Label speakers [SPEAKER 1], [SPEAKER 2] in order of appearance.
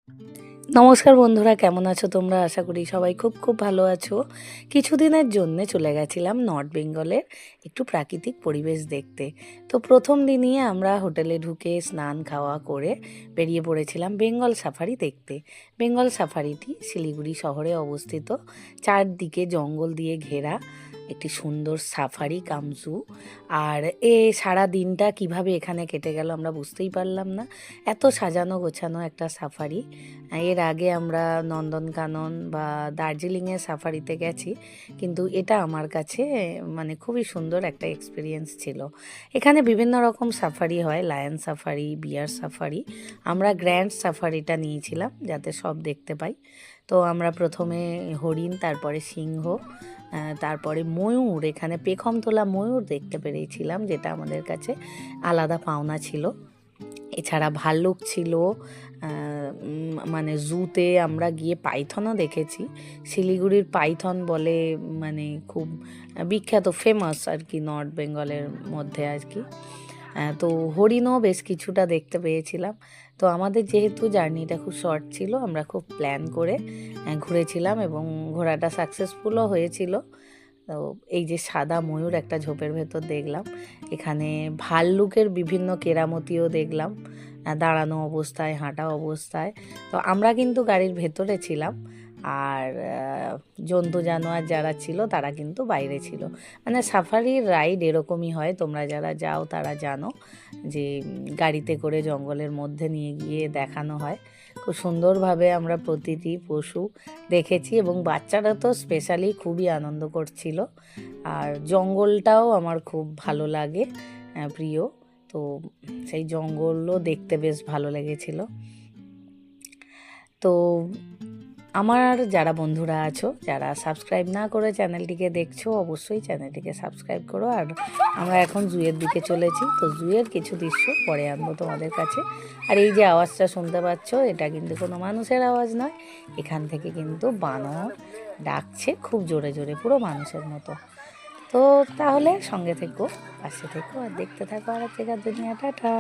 [SPEAKER 1] নমস্কার বন্ধুরা, কেমন আছো তোমরা? আশা করি সবাই খুব খুব ভালো আছো। কিছুদিনের জন্যে চলে গেছিলাম নর্থ বেঙ্গলের একটু প্রাকৃতিক পরিবেশ দেখতে। তো প্রথম দিনই আমরা হোটেলে ঢুকে স্নান খাওয়া করে বেরিয়ে পড়েছিলাম বেঙ্গল সাফারি দেখতে। বেঙ্গল সাফারিটি শিলিগুড়ি শহরে অবস্থিত, চারদিকে জঙ্গল দিয়ে ঘেরা একটি সুন্দর সাফারি কামজু। আর সারা দিনটা কিভাবে এখানে কেটে গেল আমরা বুঝতেই পারলাম না, এত সাজানো গোছানো একটা সাফারি। এর আগে আমরা নন্দনকানন বা দার্জিলিংয়ের সাফারিতে গেছি, কিন্তু এটা আমার কাছে মানে খুবই সুন্দর একটা এক্সপিরিয়েন্স ছিল। এখানে বিভিন্ন রকম সাফারি হয়, লায়ন সাফারি, বিয়ার সাফারি। আমরা গ্র্যান্ড সাফারিটা নিয়েছিলাম যাতে সব দেখতে পাই। তো আমরা প্রথমে হরিণ, তারপরে সিংহ, তারপরে ময়ূর, এখানে পেখম তোলা ময়ূর দেখতে পেরেছিলাম, যেটা আমাদের কাছে আলাদা পাওনা ছিল। এছাড়া ভাল্লুক ছিল, মানে জুতে আমরা গিয়ে পাইথনও দেখেছি। শিলিগুড়ির পাইথন বলে মানে খুব বিখ্যাত, ফেমাস আর কি নর্থ বেঙ্গলের মধ্যে আর কি। তো হরিণও বেশ কিছুটা দেখতে পেয়েছিলাম। তো আমাদের যেহেতু জার্নিটা খুব শর্ট ছিল, আমরা খুব প্ল্যান করে ঘুরেছিলাম এবং ঘোরাটা সাকসেসফুলও হয়েছিল। তো এই যে সাদা ময়ূর একটা ঝোপের ভেতর দেখলাম, এখানে ভাল্লুকের বিভিন্ন কেরামতিও দেখলাম, দাঁড়ানো অবস্থায়, হাঁটা অবস্থায়। তো আমরা কিন্তু গাড়ির ভেতরে ছিলাম, আর জন্তু জানোয়ার যারা ছিল তারা কিন্তু বাইরে ছিল। মানে সাফারির রাইড এরকমই হয়, তোমরা যারা যাও তারা জানো যে গাড়িতে করে জঙ্গলের মধ্যে নিয়ে গিয়ে দেখানো হয়। খুব সুন্দরভাবে আমরা প্রতিটি পশু দেখেছি এবং বাচ্চারা তো স্পেশালি খুবই আনন্দ করছিল। আর জঙ্গলটাও আমার খুব ভালো লাগে, প্রিয়। তো সেই জঙ্গলও দেখতে বেশ ভালো লেগেছিল। তো আমার যারা বন্ধুরা আছো, যারা সাবস্ক্রাইব না করে চ্যানেলটিকে দেখছো, অবশ্যই চ্যানেলটিকে সাবস্ক্রাইব করো। আর আমরা এখন জুয়ের দিকে চলেছি, তো জুয়ের কিছু দৃশ্য পরে আনবো তোমাদের কাছে। আর এই যে আওয়াজটা শুনতে পাচ্ছ, এটা কিন্তু কোনো মানুষের আওয়াজ নয়, এখান থেকে কিন্তু বানর ডাকছে খুব জোরে জোরে, পুরো মানুষের মতো। তো তাহলে সঙ্গে থেকো, পাশে থেকো আর দেখতে থাকো আর এক জায়গার দুনিয়া। টাটা।